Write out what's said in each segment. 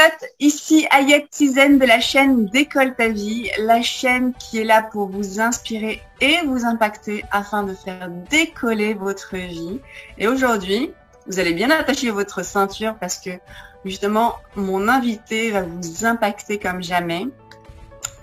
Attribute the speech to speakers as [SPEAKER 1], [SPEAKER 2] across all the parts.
[SPEAKER 1] potes, ici Ayette Tizen de la chaîne Décolle ta vie, la chaîne qui est là pour vous inspirer et vous impacter afin de faire décoller votre vie. Et aujourd'hui, vous allez bien attacher votre ceinture parce que justement, mon invité va vous impacter comme jamais.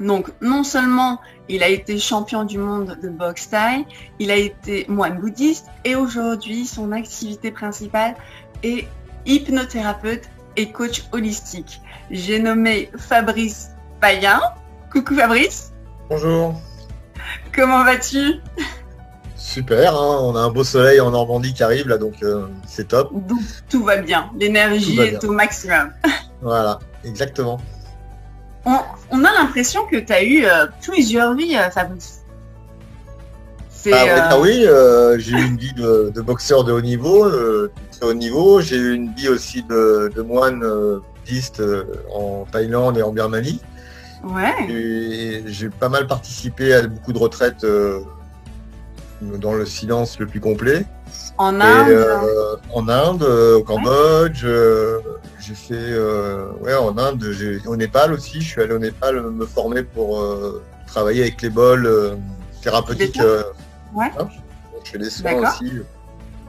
[SPEAKER 1] Donc, non seulement il a été champion du monde de boxe thaï, il a été moine bouddhiste et aujourd'hui, son activité principale est hypnothérapeute et coach holistique. J'ai nommé Fabrice Payen. Coucou Fabrice.
[SPEAKER 2] Bonjour.
[SPEAKER 1] Comment vas-tu?
[SPEAKER 2] Super, hein, on a un beau soleil en Normandie qui arrive là, donc c'est top.
[SPEAKER 1] Donc, tout va bien, l'énergie est au maximum.
[SPEAKER 2] Voilà, exactement.
[SPEAKER 1] On a l'impression que tu as eu plusieurs vies, Fabrice.
[SPEAKER 2] Oui, j'ai eu une vie de boxeur de haut niveau, très haut niveau. J'ai eu une vie aussi de moine bouddhiste en Thaïlande et en Birmanie.
[SPEAKER 1] Ouais.
[SPEAKER 2] J'ai pas mal participé à beaucoup de retraites dans le silence le plus complet.
[SPEAKER 1] En Inde.
[SPEAKER 2] En Inde, au Cambodge. J'ai fait en Inde, au Népal aussi. Je suis allé au Népal me former pour travailler avec les bols thérapeutiques. Je fais des soins aussi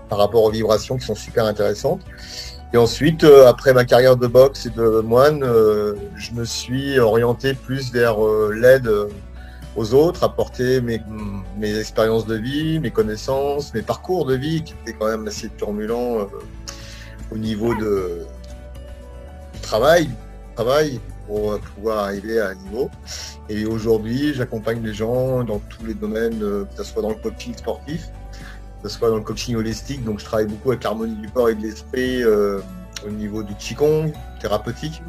[SPEAKER 2] par rapport aux vibrations qui sont super intéressantes. Et ensuite, après ma carrière de boxe et de moine, je me suis orienté plus vers l'aide aux autres, apporter mes expériences de vie, mes connaissances, mes parcours de vie qui étaient quand même assez turbulents au niveau du travail pour pouvoir arriver à un niveau. Et aujourd'hui, j'accompagne les gens dans tous les domaines, que ce soit dans le coaching sportif, que ce soit dans le coaching holistique. Donc, je travaille beaucoup avec l'harmonie du corps et de l'esprit au niveau du Qigong, thérapeutique.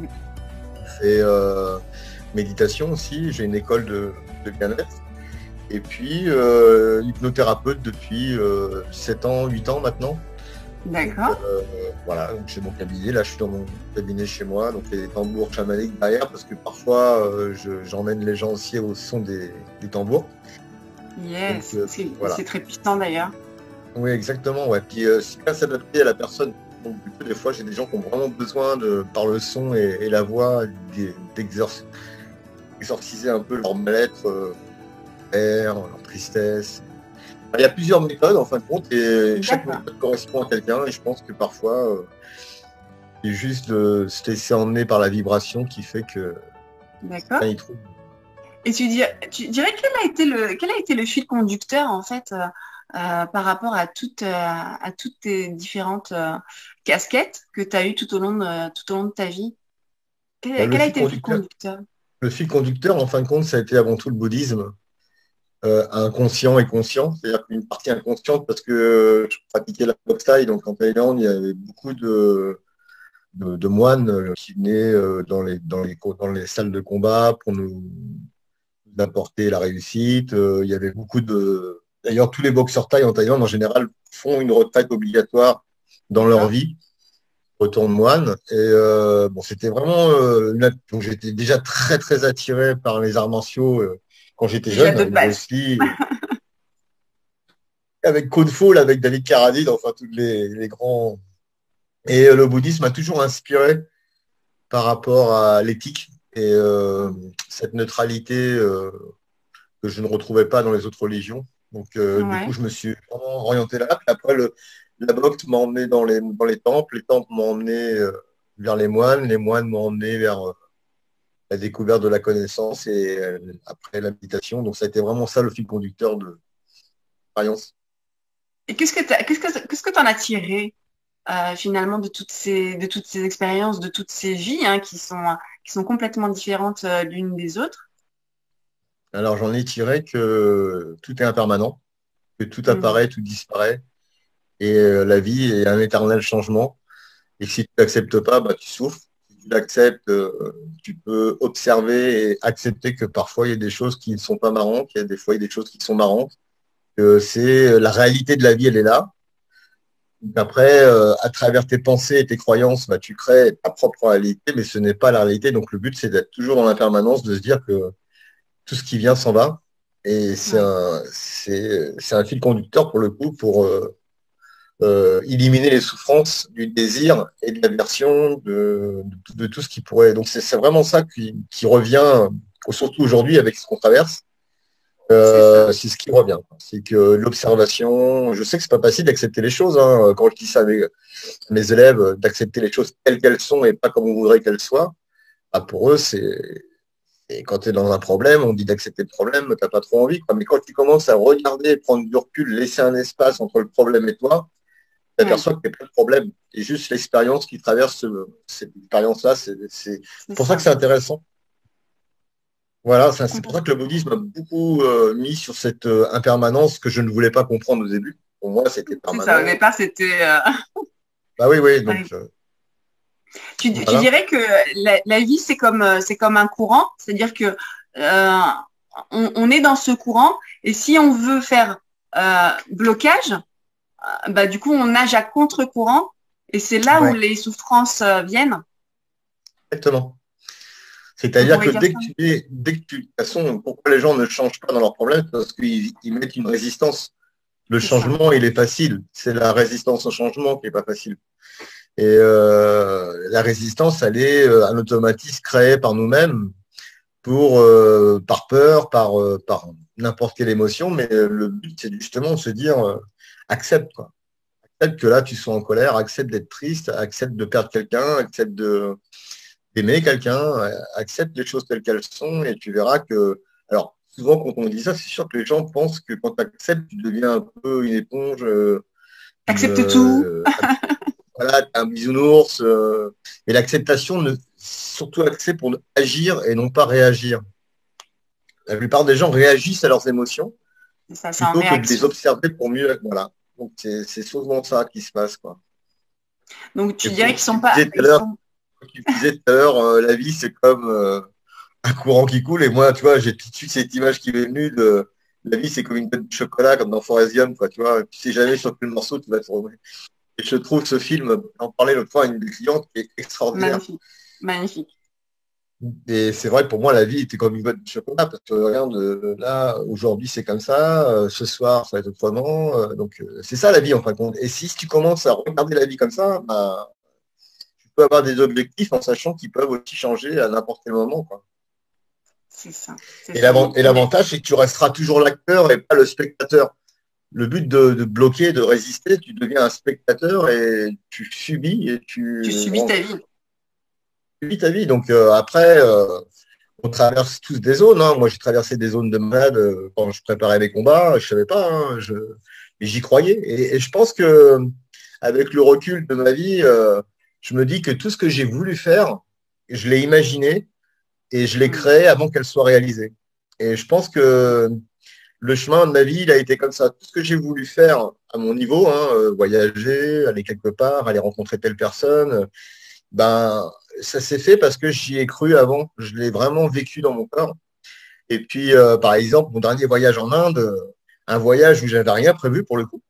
[SPEAKER 2] Je fais méditation aussi. J'ai une école de bien-être. Et puis, hypnothérapeute depuis 7 ans, 8 ans maintenant.
[SPEAKER 1] D'accord.
[SPEAKER 2] Donc j'ai mon cabinet, là je suis dans mon cabinet chez moi, donc les tambours chamaniques derrière, parce que parfois j'emmène les gens aussi au son des tambours.
[SPEAKER 1] Yes, c'est très puissant d'ailleurs.
[SPEAKER 2] Oui, exactement, ouais. Puis c'est bien s'adapter à la personne. Donc du coup, des fois j'ai des gens qui ont vraiment besoin par le son et la voix d'exorciser un peu leur mal-être, leur tristesse. Il y a plusieurs méthodes en fin de compte et chaque méthode correspond à quelqu'un et je pense que parfois c'est juste de se laisser emmener par la vibration qui fait que
[SPEAKER 1] chacun y trouve. Et tu dirais quel a été le fil conducteur en fait par rapport à toutes tes différentes casquettes que tu as eues tout au long de ta vie? Quel a été le fil conducteur?
[SPEAKER 2] Le fil conducteur en fin de compte ça a été avant tout le bouddhisme. Inconscient et conscient, c'est-à-dire qu'une partie inconsciente parce que je pratiquais la boxe thaï, donc en Thaïlande il y avait beaucoup de moines qui venaient dans les salles de combat pour nous apporter la réussite. Il y avait beaucoup d'ailleurs tous les boxeurs thaï en Thaïlande en général font une retraite obligatoire dans leur vie, retour de moine. Et c'était vraiment donc j'étais déjà très très attiré par les arts martiaux. Quand j'étais jeune, aussi, avec Kung Fu, avec David Carradine, enfin tous les grands. Et le bouddhisme m'a toujours inspiré par rapport à l'éthique et cette neutralité que je ne retrouvais pas dans les autres religions. Donc du coup, je me suis vraiment orienté là. Puis après, la boxe m'a emmené dans les temples m'ont emmené vers les moines m'ont emmené vers la découverte de la connaissance et après la méditation. Donc ça a été vraiment ça le fil conducteur de l'expérience.
[SPEAKER 1] Et qu'est-ce que tu en as tiré finalement de toutes ces expériences, de toutes ces vies qui sont complètement différentes l'une des autres?
[SPEAKER 2] Alors j'en ai tiré que tout est impermanent, que tout apparaît, tout disparaît, et la vie est un éternel changement. Et si tu n'acceptes pas, tu souffres. Tu l'acceptes, tu peux observer et accepter que parfois il y a des choses qui ne sont pas marrantes, il y a des fois il y a des choses qui sont marrantes, que c'est la réalité de la vie, elle est là. Donc après, à travers tes pensées et tes croyances, tu crées ta propre réalité, mais ce n'est pas la réalité. Donc le but, c'est d'être toujours dans l'impermanence, de se dire que tout ce qui vient s'en va. Et c'est un fil conducteur pour le coup, éliminer les souffrances du désir et de l'aversion, de tout ce qui pourrait. Donc c'est vraiment ça qui revient, surtout aujourd'hui avec ce qu'on traverse.
[SPEAKER 1] C'est ça.
[SPEAKER 2] C'est ce qui revient. C'est que l'observation, je sais que c'est pas facile d'accepter les choses, hein, quand je dis ça à mes élèves, d'accepter les choses telles qu'elles sont et pas comme on voudrait qu'elles soient. Bah, pour eux, et quand tu es dans un problème, on dit d'accepter le problème, t'as pas trop envie, quoi. Mais quand tu commences à regarder, prendre du recul, laisser un espace entre le problème et toi, tu
[SPEAKER 1] Oui,
[SPEAKER 2] aperçois qu'il n'y a pas de problème. Et juste l'expérience qui traverse cette expérience-là, c'est
[SPEAKER 1] c'est
[SPEAKER 2] pour ça que
[SPEAKER 1] ça.
[SPEAKER 2] c'est intéressant. Voilà, c'est pour ça que le
[SPEAKER 1] Complètement.
[SPEAKER 2] bouddhisme a beaucoup mis sur cette impermanence que je ne voulais pas comprendre au début. Pour moi, c'était
[SPEAKER 1] C'est ça. Au
[SPEAKER 2] permanent.
[SPEAKER 1] départ, c'était.
[SPEAKER 2] Bah oui, oui, donc
[SPEAKER 1] Ouais. Tu
[SPEAKER 2] voilà.
[SPEAKER 1] dirais que la vie, c'est comme un courant, c'est-à-dire que euh, on est dans ce courant et si on veut faire blocage, bah, du coup, on nage à contre-courant et c'est là où
[SPEAKER 2] Ouais,
[SPEAKER 1] les souffrances viennent.
[SPEAKER 2] exactement.
[SPEAKER 1] On
[SPEAKER 2] C'est-à-dire que
[SPEAKER 1] pourrait dire ça.
[SPEAKER 2] dès que tu, de toute façon, pourquoi les gens ne changent pas dans leurs problèmes? Parce qu'ils mettent une résistance. Le
[SPEAKER 1] C'est ça.
[SPEAKER 2] changement, il est facile. C'est la résistance au changement qui est pas facile. Et la résistance, elle est un automatisme créé par nous-mêmes par peur, par n'importe quelle émotion. Mais le but, c'est justement de se dire, accepte, quoi. Accepte que là, tu sois en colère, accepte d'être triste, accepte de perdre quelqu'un, accepte d'aimer quelqu'un, accepte les choses telles qu'elles sont et tu verras que, alors, souvent quand on dit ça, c'est sûr que les gens pensent que quand tu acceptes, tu deviens un peu une éponge,
[SPEAKER 1] Accepte tout.
[SPEAKER 2] voilà, un bisounours. Et l'acceptation, surtout accès pour agir et non pas réagir. La plupart des gens réagissent à leurs émotions
[SPEAKER 1] C'est ça, c'est en
[SPEAKER 2] plutôt que de les
[SPEAKER 1] réaction.
[SPEAKER 2] observer pour mieux. Voilà. Donc c'est souvent ça qui se passe, quoi.
[SPEAKER 1] Donc
[SPEAKER 2] Et
[SPEAKER 1] tu dirais
[SPEAKER 2] pour
[SPEAKER 1] qu'ils sont pas, ils sont.
[SPEAKER 2] tu disais tout à l'heure, la vie c'est comme un courant qui coule. Et moi, tu vois, j'ai tout de suite cette image qui m'est venue de la vie c'est comme une boîte de chocolat, comme dans Forrest Gump, quoi. Tu vois, tu sais jamais sur quel morceau tu vas te retrouver. Et je trouve ce film, j'en parlais l'autre fois à une des clientes, qui est extraordinaire.
[SPEAKER 1] Magnifique, magnifique.
[SPEAKER 2] Et c'est vrai, pour moi, la vie était comme une boîte de chocolat, parce que regarde, là, aujourd'hui, c'est comme ça, ce soir, ça va être autrement. Donc, c'est ça la vie, en fin de compte. Et si tu commences à regarder la vie comme ça, bah, tu peux avoir des objectifs en sachant qu'ils peuvent aussi changer à n'importe quel moment, quoi.
[SPEAKER 1] C'est ça, c'est
[SPEAKER 2] Et
[SPEAKER 1] ça.
[SPEAKER 2] l'avantage, c'est que tu resteras toujours l'acteur et pas le spectateur. Le but de bloquer, de résister, tu deviens un spectateur et tu subis et
[SPEAKER 1] Tu subis ta vie.
[SPEAKER 2] tu vis ta vie. Donc, après, on traverse tous des zones, hein. Moi, j'ai traversé des zones de malade quand je préparais mes combats. Je savais pas, hein, mais j'y croyais. Et je pense que avec le recul de ma vie, je me dis que tout ce que j'ai voulu faire, je l'ai imaginé et je l'ai
[SPEAKER 1] Mm.
[SPEAKER 2] créé avant qu'elle soit réalisée. Et je pense que le chemin de ma vie, il a été comme ça. Tout ce que j'ai voulu faire à mon niveau, hein, voyager, aller quelque part, aller rencontrer telle personne, ben, ça s'est fait parce que j'y ai cru avant. Je l'ai vraiment vécu dans mon corps. Et puis, par exemple, mon dernier voyage en Inde, un voyage où j'avais rien prévu pour le coup.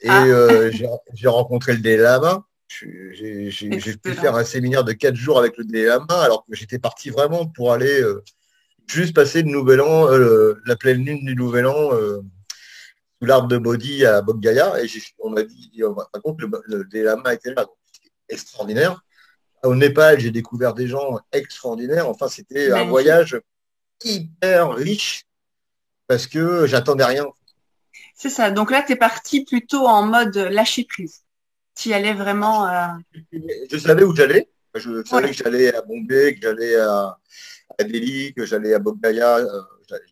[SPEAKER 2] Et
[SPEAKER 1] Ah,
[SPEAKER 2] j'ai rencontré le Dalai Lama. J'ai pu faire
[SPEAKER 1] excellent.
[SPEAKER 2] un séminaire de 4 jours avec le Dalai Lama, alors que j'étais parti vraiment pour aller juste passer le nouvel an, la pleine lune du nouvel an sous l'arbre de Bodhi à Bodh Gaya. Et on m'a dit, par contre, le Dalai Lama était là. Donc, c'était extraordinaire. Au Népal, j'ai découvert des gens extraordinaires. Enfin, c'était un
[SPEAKER 1] Magnifique.
[SPEAKER 2] voyage hyper riche parce que j'attendais rien.
[SPEAKER 1] C'est ça. Donc là, tu es parti plutôt en mode lâcher prise. Tu y allais vraiment.
[SPEAKER 2] Je savais où j'allais. Je savais
[SPEAKER 1] Ouais,
[SPEAKER 2] que j'allais à Bombay, que j'allais à Delhi, que j'allais à Bodh Gaya.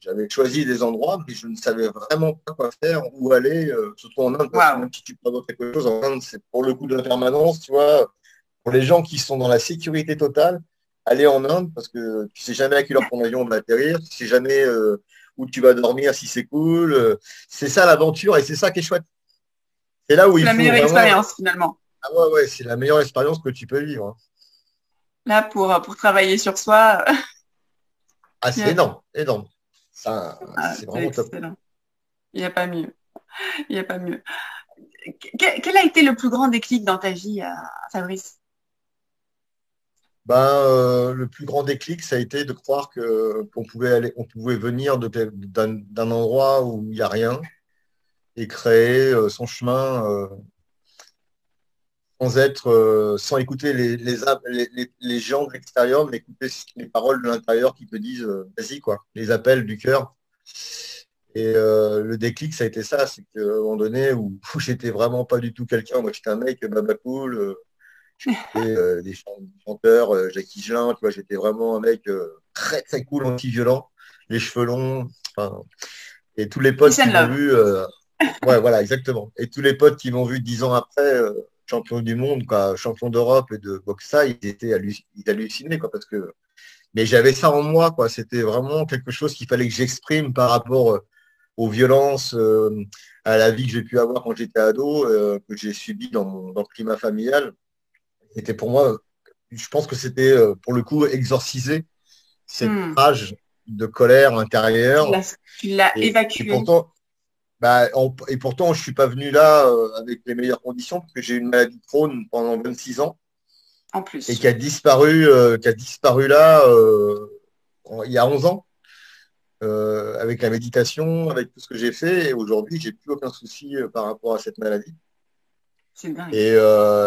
[SPEAKER 2] J'avais choisi des endroits, mais je ne savais vraiment pas quoi faire, où aller, surtout en Inde, parce que
[SPEAKER 1] waouh.
[SPEAKER 2] même si tu peux avoir quelque chose en Inde, c'est pour le coup de l'impermanence, tu vois. Pour les gens qui sont dans la sécurité totale, aller en Inde, parce que tu sais jamais à quelle heure ton avion va atterrir, tu sais jamais où tu vas dormir, si c'est cool. C'est ça l'aventure et c'est ça qui est chouette. C'est là où
[SPEAKER 1] C'est
[SPEAKER 2] il
[SPEAKER 1] la
[SPEAKER 2] faut
[SPEAKER 1] meilleure
[SPEAKER 2] vraiment.
[SPEAKER 1] expérience finalement.
[SPEAKER 2] Ah ouais, ouais, c'est la meilleure expérience que tu peux vivre, hein.
[SPEAKER 1] Là, pour travailler sur soi,
[SPEAKER 2] Ah,
[SPEAKER 1] il y
[SPEAKER 2] c'est
[SPEAKER 1] a-
[SPEAKER 2] énorme, énorme. Ça,
[SPEAKER 1] ah,
[SPEAKER 2] c'est
[SPEAKER 1] c'est
[SPEAKER 2] vraiment top.
[SPEAKER 1] excellent. Il n'y a pas mieux. Il n'y a pas mieux. Quel a été le plus grand déclic dans ta vie, Fabrice?
[SPEAKER 2] Ben, le plus grand déclic, ça a été de croire que qu'on pouvait aller, on pouvait venir d'un endroit où il n'y a rien et créer son chemin. sans écouter les gens de l'extérieur, mais écouter les paroles de l'intérieur qui te disent vas-y quoi, les appels du cœur. Et le déclic, ça a été ça, c'est qu'à un moment donné où j'étais vraiment pas du tout quelqu'un, moi j'étais un mec baba cool, des chanteurs, Jackie Gelin, tu vois, j'étais vraiment un mec très très cool, anti-violent, les cheveux longs, enfin, et tous les potes
[SPEAKER 1] Peace
[SPEAKER 2] qui
[SPEAKER 1] and
[SPEAKER 2] m'ont
[SPEAKER 1] love.
[SPEAKER 2] vu, ouais, voilà, exactement. Et tous les potes qui m'ont vu 10 ans après, champion du monde, quoi, champion d'Europe et de boxe, ça, ils hallucinaient, quoi, parce que, mais j'avais ça en moi, quoi. C'était vraiment quelque chose qu'il fallait que j'exprime par rapport aux violences, à la vie que j'ai pu avoir quand j'étais ado, que j'ai subi dans le climat familial. C'était pour moi, je pense que c'était pour le coup exorciser cette
[SPEAKER 1] Hmm.
[SPEAKER 2] rage de colère
[SPEAKER 1] Tu
[SPEAKER 2] intérieure.
[SPEAKER 1] l'as
[SPEAKER 2] Et
[SPEAKER 1] évacué.
[SPEAKER 2] pourtant, et pourtant, je suis pas venu là avec les meilleures conditions parce que j'ai eu une maladie de Crohn pendant 26 ans
[SPEAKER 1] En
[SPEAKER 2] et
[SPEAKER 1] plus.
[SPEAKER 2] qui a disparu là il y a 11 ans avec la méditation, avec tout ce que j'ai fait. Et aujourd'hui, j'ai plus aucun souci par rapport à cette maladie.
[SPEAKER 1] C'est dingue.
[SPEAKER 2] Et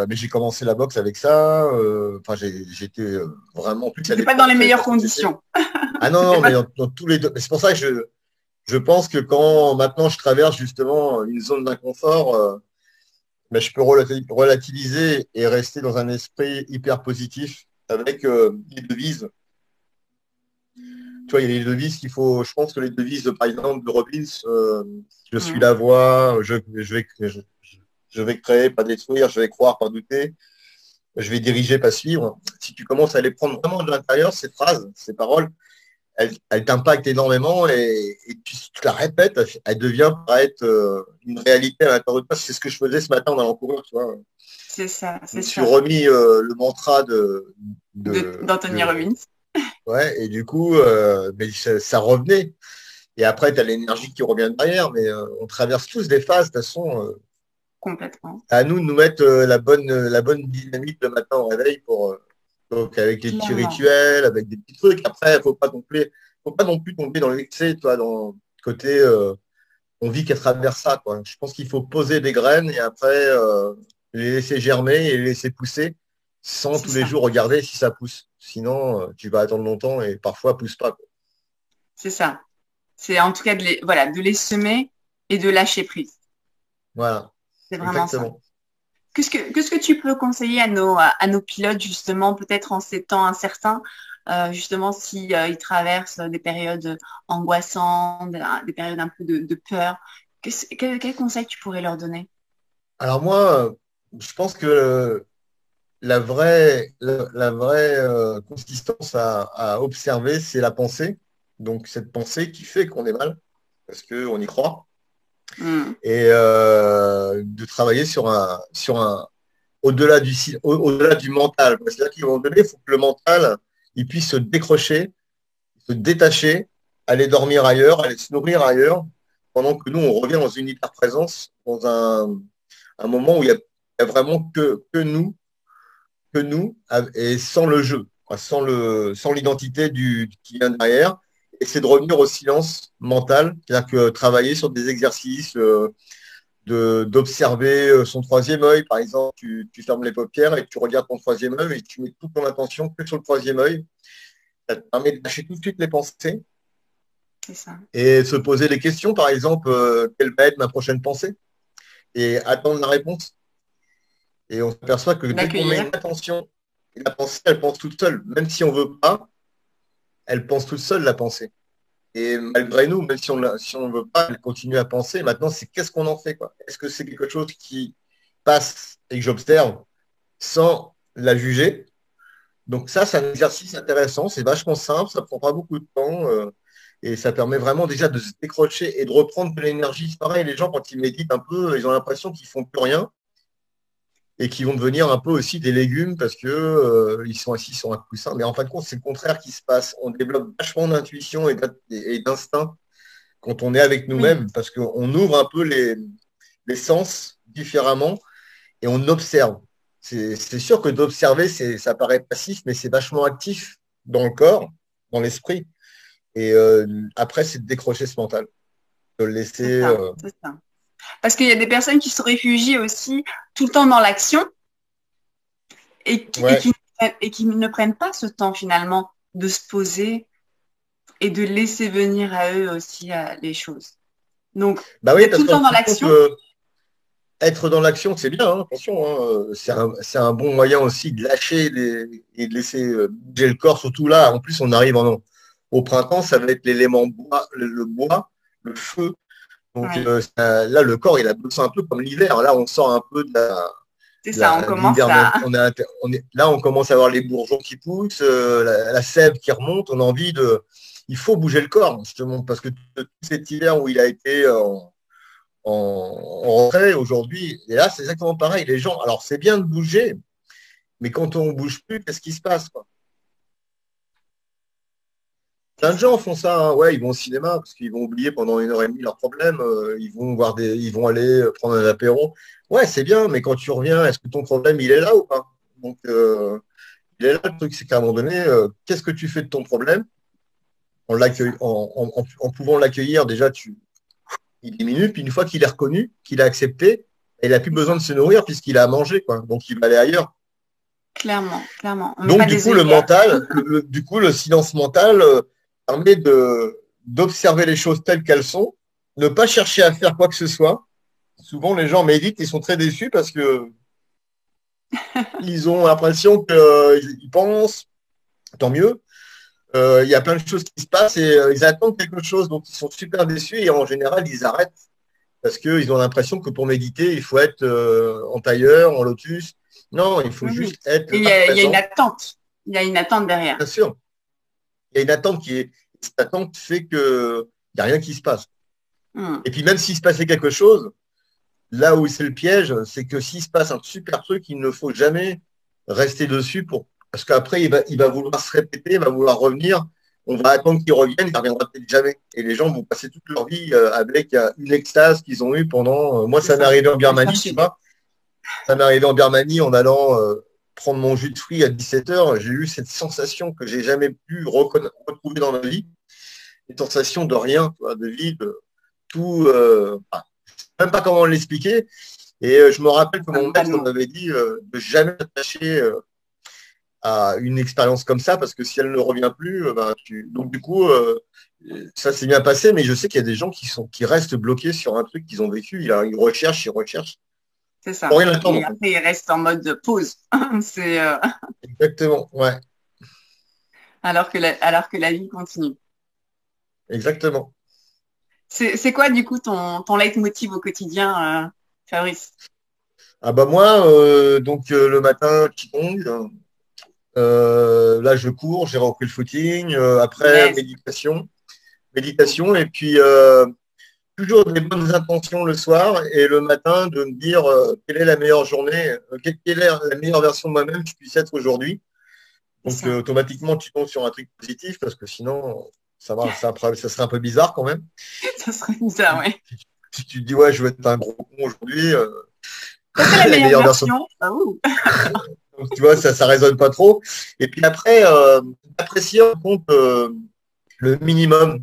[SPEAKER 2] mais j'ai commencé la boxe avec ça. Enfin, j'étais vraiment plus à
[SPEAKER 1] T'étais pas dans
[SPEAKER 2] l'époque,
[SPEAKER 1] les
[SPEAKER 2] je savais pas
[SPEAKER 1] meilleures
[SPEAKER 2] ce que c'était.
[SPEAKER 1] conditions.
[SPEAKER 2] Ah non,
[SPEAKER 1] T'étais
[SPEAKER 2] non, mais
[SPEAKER 1] pas...
[SPEAKER 2] dans tous les deux. C'est pour ça que je pense que quand maintenant je traverse justement une zone d'inconfort, mais je peux relativiser et rester dans un esprit hyper positif avec les devises. Tu vois, il y a les devises qu'il faut. Je pense que les devises, par exemple, de Robbins, je suis
[SPEAKER 1] Hmm.
[SPEAKER 2] la voie, je vais créer, pas détruire, je vais croire, pas douter, je vais diriger, pas suivre. Si tu commences à les prendre vraiment de l'intérieur, ces phrases, ces paroles, elles t'impactent énormément et tu la répètes, elle devient pour être une réalité à l'intérieur de toi. C'est ce que je faisais ce matin en allant courir, tu vois.
[SPEAKER 1] C'est ça,
[SPEAKER 2] Je me
[SPEAKER 1] c'est
[SPEAKER 2] suis
[SPEAKER 1] ça.
[SPEAKER 2] remis le mantra
[SPEAKER 1] D'Anthony Robbins.
[SPEAKER 2] ouais, et du coup, mais ça revenait. Et après, tu as l'énergie qui revient derrière, mais on traverse tous des phases. De toute façon,
[SPEAKER 1] Complètement.
[SPEAKER 2] à nous de nous mettre la bonne dynamique le matin au réveil donc avec les petits
[SPEAKER 1] Clairement.
[SPEAKER 2] rituels, avec des petits trucs. Après, faut pas non plus tomber dans l'excès, toi, dans le côté, on vit qu'à travers ça, quoi. Je pense qu'il faut poser des graines et après, les laisser germer et les laisser pousser sans
[SPEAKER 1] C'est
[SPEAKER 2] tous les
[SPEAKER 1] ça.
[SPEAKER 2] jours regarder si ça pousse. Sinon, tu vas attendre longtemps et parfois, pousse pas, quoi.
[SPEAKER 1] C'est ça. C'est en tout cas voilà, de les semer et de lâcher prise.
[SPEAKER 2] Voilà,
[SPEAKER 1] C'est vraiment ça.
[SPEAKER 2] exactement.
[SPEAKER 1] Qu'est-ce que tu peux conseiller à nos pilotes, justement, peut-être en ces temps incertains, justement, si, ils traversent des périodes angoissantes, des périodes un peu de peur. Quel conseil tu pourrais leur donner?
[SPEAKER 2] Alors moi, je pense que la vraie consistance à observer, c'est la pensée. Donc cette pensée qui fait qu'on est mal, parce qu'on y croit,
[SPEAKER 1] Hmm.
[SPEAKER 2] et de travailler au-delà du mental. C'est-à-dire qu'à un moment donné, il faut que le mental, il puisse se décrocher, se détacher, aller dormir ailleurs, aller se nourrir ailleurs, pendant que nous, on revient dans une hyper-présence, dans un moment où il y a vraiment que nous, et sans le jeu, quoi, sans l'identité qui vient derrière. Et c'est de revenir au silence mental, c'est-à-dire que travailler sur des exercices, d'observer son troisième œil. Par exemple, tu fermes les paupières et tu regardes ton troisième œil et tu mets toute ton attention que sur le troisième œil. Ça te permet de lâcher tout de suite les pensées
[SPEAKER 1] C'est ça.
[SPEAKER 2] et de se poser des questions. Par exemple, quelle va être ma prochaine pensée? Et attendre la réponse. Et on s'aperçoit que dès qu'on met une
[SPEAKER 1] D'accueillir.
[SPEAKER 2] attention, la pensée, elle pense toute seule. Même si on veut pas, elle pense toute seule, la pensée. Et malgré nous, même si on veut pas, elle continue à penser. Maintenant, c'est qu'est-ce qu'on en fait, quoi? Est-ce que c'est quelque chose qui passe et que j'observe sans la juger? Donc ça, c'est un exercice intéressant, c'est vachement simple, ça prend pas beaucoup de temps et ça permet vraiment déjà de se décrocher et de reprendre de l'énergie. C'est pareil, les gens, quand ils méditent un peu, ils ont l'impression qu'ils font plus rien et qu'ils vont devenir un peu aussi des légumes parce que ils sont assis sur un coussin. Mais en fin de compte, c'est le contraire qui se passe. On développe vachement d'intuition et d'instinct quand on est avec
[SPEAKER 1] Oui,
[SPEAKER 2] nous-mêmes parce qu'on ouvre un peu les sens différemment et on observe. C'est sûr que d'observer, ça paraît passif, mais c'est vachement actif dans le corps, dans l'esprit. Et après, c'est de décrocher ce mental, de le
[SPEAKER 1] c'est
[SPEAKER 2] laisser.
[SPEAKER 1] ça, c'est ça. Parce qu'il y a des personnes qui se réfugient aussi tout le temps dans l'action. et qui,
[SPEAKER 2] Ouais.
[SPEAKER 1] et qui ne prennent pas ce temps finalement de se poser et de laisser venir à eux aussi les choses. Donc,
[SPEAKER 2] Bah oui,
[SPEAKER 1] d'être tout
[SPEAKER 2] parce
[SPEAKER 1] le
[SPEAKER 2] qu'en
[SPEAKER 1] temps dans
[SPEAKER 2] fin de compte,
[SPEAKER 1] l'action,
[SPEAKER 2] être dans l'action, c'est bien, hein, attention, hein, c'est un bon moyen aussi de lâcher et de laisser bouger le corps, surtout là. En plus, on arrive au printemps, ça va être l'élément bois, le bois, le feu. Donc
[SPEAKER 1] oui,
[SPEAKER 2] là, le corps, il a besoin un peu comme l'hiver. Là, on sort un peu
[SPEAKER 1] c'est ça, on
[SPEAKER 2] de
[SPEAKER 1] commence
[SPEAKER 2] l'hiver.
[SPEAKER 1] à...
[SPEAKER 2] Là, on commence à voir les bourgeons qui poussent, la sève qui remonte. On a envie de. Il faut bouger le corps, justement, parce que tout cet hiver où il a été en retrait aujourd'hui, et là, c'est exactement pareil. Les gens, alors c'est bien de bouger, mais quand on bouge plus, qu'est-ce qui se passe, quoi?
[SPEAKER 1] C'est
[SPEAKER 2] Plein de gens
[SPEAKER 1] ça.
[SPEAKER 2] font ça, hein. Ouais, ils vont au cinéma parce qu'ils vont oublier pendant 1 heure et demie leurs problèmes. Ils vont aller prendre un apéro. Ouais, c'est bien, mais quand tu reviens, est-ce que ton problème il est là ou pas? Donc, il est là le truc, c'est qu'à un moment donné, qu'est-ce que tu fais de ton problème en
[SPEAKER 1] C'est ça.
[SPEAKER 2] l'accueil, en pouvant l'accueillir déjà, il diminue. Puis une fois qu'il est reconnu, qu'il a accepté, il n'a plus
[SPEAKER 1] C'est
[SPEAKER 2] besoin
[SPEAKER 1] ça.
[SPEAKER 2] de se nourrir puisqu'il a à manger, quoi. Donc, il va aller ailleurs.
[SPEAKER 1] Clairement, clairement. On met
[SPEAKER 2] Donc,
[SPEAKER 1] pas
[SPEAKER 2] du
[SPEAKER 1] des
[SPEAKER 2] coup, le
[SPEAKER 1] œillères.
[SPEAKER 2] mental, du coup, le silence mental permet d'observer les choses telles qu'elles sont, ne pas chercher à faire quoi que ce soit. Souvent, les gens méditent, ils sont très déçus parce que ils ont l'impression qu'ils pensent, tant mieux. Il y a plein de choses qui se passent et ils attendent quelque chose, donc ils sont super déçus et en général, ils arrêtent parce qu'ils ont l'impression que pour méditer, il faut être en tailleur, en lotus. Non, il faut
[SPEAKER 1] Oui, oui.
[SPEAKER 2] juste être
[SPEAKER 1] Et
[SPEAKER 2] là
[SPEAKER 1] il y a une
[SPEAKER 2] présent.
[SPEAKER 1] attente. Il y a une attente derrière.
[SPEAKER 2] Bien sûr, il y a une attente qui est. Cette attente fait que il n'y a rien qui se passe.
[SPEAKER 1] Hmm.
[SPEAKER 2] Et puis même s'il se passait quelque chose, là où c'est le piège, c'est que s'il se passe un super truc, il ne faut jamais rester dessus parce qu'après il va vouloir se répéter, il va vouloir revenir. On va attendre qu'il revienne, il ne reviendra peut-être jamais. Et les gens vont passer toute leur vie avec une extase qu'ils ont eue pendant. Moi,
[SPEAKER 1] C'est
[SPEAKER 2] ça m'est
[SPEAKER 1] ça.
[SPEAKER 2] arrivé en
[SPEAKER 1] À
[SPEAKER 2] Birmanie, tu
[SPEAKER 1] chercher.
[SPEAKER 2] vois. Ça m'est arrivé en Birmanie en allant prendre mon jus de fruits à 17 heures. J'ai eu cette sensation que j'ai jamais pu retrouver dans ma vie. Une sensation de rien, tu vois, de vide, tout. Même pas comment l'expliquer. Et je me rappelle que mon
[SPEAKER 1] Pas de
[SPEAKER 2] maître
[SPEAKER 1] mots.
[SPEAKER 2] m'avait dit de jamais s'attacher à une expérience comme ça parce que si elle ne revient plus, ben, donc du coup, ça s'est bien passé, mais je sais qu'il y a des gens qui restent bloqués sur un truc qu'ils ont vécu. Ils recherchent, ils recherchent.
[SPEAKER 1] C'est
[SPEAKER 2] Pour
[SPEAKER 1] ça.
[SPEAKER 2] rien attendre,
[SPEAKER 1] Et
[SPEAKER 2] en fait.
[SPEAKER 1] après, il reste en mode pause. C'est,
[SPEAKER 2] Exactement, ouais,
[SPEAKER 1] alors que la vie continue.
[SPEAKER 2] exactement.
[SPEAKER 1] C'est quoi, du coup, ton leitmotiv au quotidien, Fabrice?
[SPEAKER 2] Ah bah moi, donc le matin, Qigong, là je cours, j'ai repris le footing, après
[SPEAKER 1] Yes.
[SPEAKER 2] méditation, et puis toujours des bonnes intentions le soir et le matin de me dire quelle est la meilleure journée, quelle est la meilleure version de moi-même que je puisse être aujourd'hui.
[SPEAKER 1] C'est
[SPEAKER 2] Donc
[SPEAKER 1] ça.
[SPEAKER 2] automatiquement tu tombes sur un truc positif parce que sinon ça serait un peu bizarre quand même.
[SPEAKER 1] Ça serait bizarre, ouais.
[SPEAKER 2] Si tu te dis ouais je vais être un gros con aujourd'hui,
[SPEAKER 1] Ça, c'est la
[SPEAKER 2] la
[SPEAKER 1] meilleure
[SPEAKER 2] meilleure version.
[SPEAKER 1] version. Ah, ouh.
[SPEAKER 2] Donc tu vois ça résonne pas trop. Et puis après apprécier en compte le minimum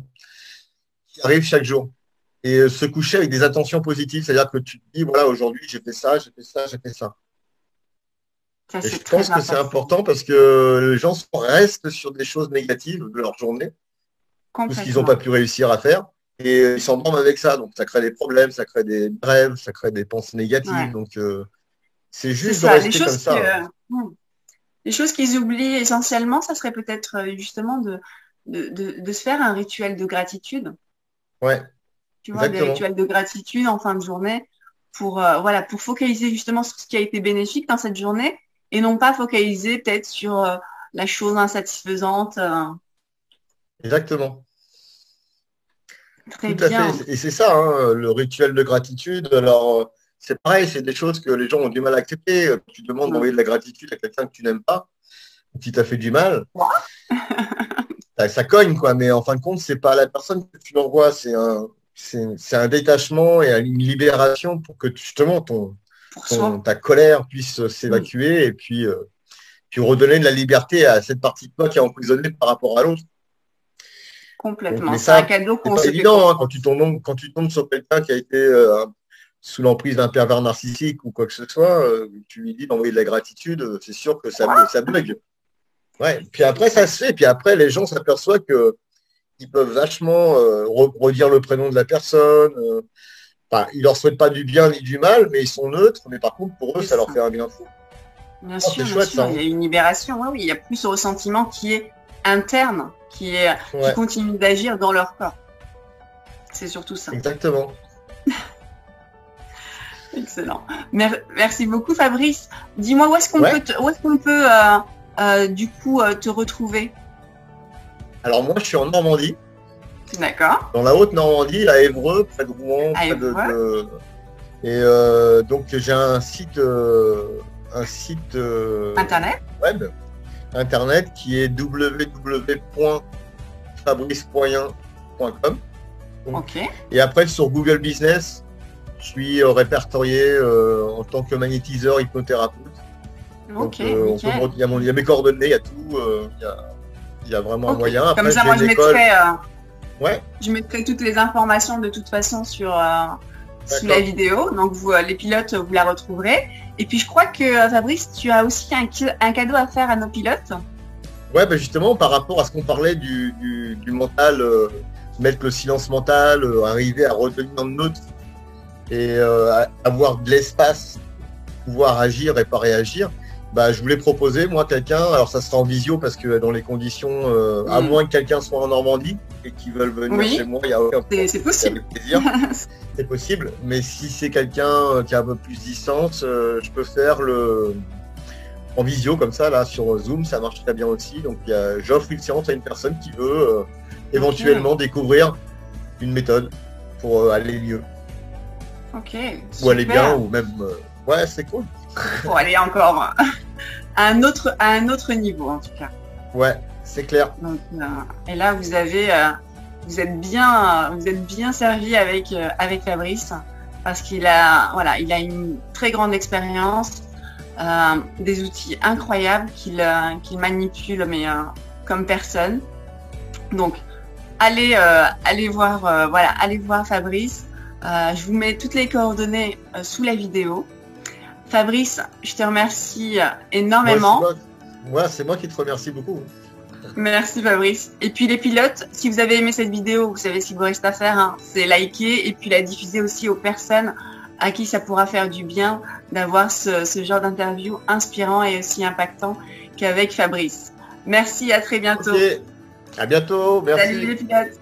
[SPEAKER 2] qui arrive chaque jour. Et se coucher avec des intentions positives, c'est-à-dire que tu te dis, voilà, aujourd'hui, j'ai fait ça, j'ai fait ça, j'ai fait ça.
[SPEAKER 1] Ça,
[SPEAKER 2] Et je
[SPEAKER 1] c'est
[SPEAKER 2] pense
[SPEAKER 1] très
[SPEAKER 2] que c'est
[SPEAKER 1] important.
[SPEAKER 2] important parce que les gens restent sur des choses négatives de leur journée, tout ce qu'ils n'ont pas
[SPEAKER 1] Complètement.
[SPEAKER 2] pu réussir à faire, et ils s'endorment avec ça. Donc, ça crée des problèmes, ça crée des rêves, ça crée des pensées négatives.
[SPEAKER 1] Ouais.
[SPEAKER 2] Donc, c'est
[SPEAKER 1] C'est
[SPEAKER 2] juste de
[SPEAKER 1] ça.
[SPEAKER 2] rester comme ça.
[SPEAKER 1] Les choses qu'ils oublient essentiellement, ça serait peut-être justement de se faire un rituel de gratitude.
[SPEAKER 2] Ouais,
[SPEAKER 1] Tu vois, des
[SPEAKER 2] exactement.
[SPEAKER 1] rituels de gratitude en fin de journée pour, voilà, pour focaliser justement sur ce qui a été bénéfique dans cette journée et non pas focaliser peut-être sur la chose insatisfaisante.
[SPEAKER 2] Exactement.
[SPEAKER 1] Très
[SPEAKER 2] Tout à fait.
[SPEAKER 1] bien.
[SPEAKER 2] Et c'est ça, hein, le rituel de gratitude. Alors, c'est pareil, c'est des choses que les gens ont du mal à accepter. Tu demandes
[SPEAKER 1] Mm.
[SPEAKER 2] d'envoyer de la gratitude à quelqu'un que tu n'aimes pas, qui t'a fait du mal. Ça cogne, quoi. Mais en fin de compte, c'est pas à la personne que tu l'envoies, c'est un détachement et une libération pour que justement
[SPEAKER 1] Pour soi.
[SPEAKER 2] ta colère puisse
[SPEAKER 1] Mm.
[SPEAKER 2] s'évacuer et puis redonner de la liberté à cette partie de toi qui est emprisonnée par rapport à l'autre. Donc,
[SPEAKER 1] Complètement.
[SPEAKER 2] mais
[SPEAKER 1] C'est un
[SPEAKER 2] ça,
[SPEAKER 1] cadeau
[SPEAKER 2] c'est
[SPEAKER 1] qu'on
[SPEAKER 2] pas
[SPEAKER 1] se fait pour
[SPEAKER 2] évident hein,
[SPEAKER 1] soi.
[SPEAKER 2] quand tu tombes sur quelqu'un qui a été sous l'emprise d'un pervers narcissique ou quoi que ce soit, tu lui dis d'envoyer de la gratitude, c'est sûr que ça bug. Ouais. Puis après, ça se fait. Puis après, les gens s'aperçoivent que ils peuvent vachement redire le prénom de la personne. Enfin, ils leur souhaitent pas du bien ni du mal, mais ils sont neutres. Mais par contre, pour eux, ça leur fait un bien fou.
[SPEAKER 1] Bien
[SPEAKER 2] Oh,
[SPEAKER 1] sûr,
[SPEAKER 2] c'est
[SPEAKER 1] bien
[SPEAKER 2] chouette,
[SPEAKER 1] sûr.
[SPEAKER 2] ça.
[SPEAKER 1] Il y a une libération. Oui, oui, il y a plus ce ressentiment qui est interne, qui
[SPEAKER 2] Ouais,
[SPEAKER 1] continue d'agir dans leur corps. C'est surtout ça.
[SPEAKER 2] exactement.
[SPEAKER 1] Excellent. Merci beaucoup, Fabrice. Dis-moi où est-ce qu'on
[SPEAKER 2] Ouais.
[SPEAKER 1] peut, du coup te retrouver.
[SPEAKER 2] Alors moi, je suis en Normandie,
[SPEAKER 1] D'accord.
[SPEAKER 2] dans la Haute-Normandie, à Évreux, près de Rouen,
[SPEAKER 1] À
[SPEAKER 2] près de,
[SPEAKER 1] Évreux.
[SPEAKER 2] de- Et donc j'ai un site
[SPEAKER 1] Internet.
[SPEAKER 2] web, internet qui est www.fabricepoyen.com.
[SPEAKER 1] Ok.
[SPEAKER 2] Et après sur Google Business, je suis répertorié en tant que magnétiseur hypnothérapeute.
[SPEAKER 1] Ok.
[SPEAKER 2] Donc
[SPEAKER 1] Nickel.
[SPEAKER 2] il y a mes coordonnées, il y a tout, il y a vraiment un
[SPEAKER 1] Ok.
[SPEAKER 2] moyen.
[SPEAKER 1] Comme
[SPEAKER 2] Après
[SPEAKER 1] ça,
[SPEAKER 2] j'ai
[SPEAKER 1] moi,
[SPEAKER 2] une école. Ouais,
[SPEAKER 1] je mettrai toutes les informations de toute façon sous la
[SPEAKER 2] d'accord.
[SPEAKER 1] vidéo. Donc, les pilotes, vous la retrouverez. Et puis, je crois que, Fabrice, tu as aussi un cadeau à faire à nos pilotes.
[SPEAKER 2] Ouais, ben justement, par rapport à ce qu'on parlait du mental, mettre le silence mental, arriver à redevenir neutre et avoir de l'espace, pouvoir agir et pas réagir, bah, je voulais proposer, moi, quelqu'un, alors ça sera en visio parce que dans les conditions, à moins que quelqu'un soit en Normandie et qu'ils veulent venir
[SPEAKER 1] Oui,
[SPEAKER 2] chez moi, il n'y a aucun problème,
[SPEAKER 1] c'est possible.
[SPEAKER 2] avec plaisir, c'est possible. Mais si c'est quelqu'un qui a un peu plus de distance, je peux faire en visio comme ça, là, sur Zoom, ça marche très bien aussi. Donc j'offre une séance à une personne qui veut éventuellement découvrir une méthode pour aller mieux,
[SPEAKER 1] Ok,
[SPEAKER 2] ou aller bien,
[SPEAKER 1] super.
[SPEAKER 2] ou même... ouais, c'est cool.
[SPEAKER 1] Pour aller encore à un autre niveau, en tout cas.
[SPEAKER 2] Ouais, c'est clair.
[SPEAKER 1] Donc, et là, vous êtes bien servi avec Fabrice parce qu'il a, voilà, il a une très grande expérience, des outils incroyables qu'il manipule, mais comme personne. Donc, allez voir Fabrice. Je vous mets toutes les coordonnées sous la vidéo. Fabrice, je te remercie énormément.
[SPEAKER 2] C'est moi qui te remercie beaucoup.
[SPEAKER 1] Merci Fabrice. Et puis les pilotes, si vous avez aimé cette vidéo, vous savez ce qu'il vous reste à faire, hein, c'est liker et puis la diffuser aussi aux personnes à qui ça pourra faire du bien d'avoir ce genre d'interview inspirant et aussi impactant qu'avec Fabrice. Merci, à très bientôt.
[SPEAKER 2] Ok, à bientôt, merci.
[SPEAKER 1] Salut les pilotes.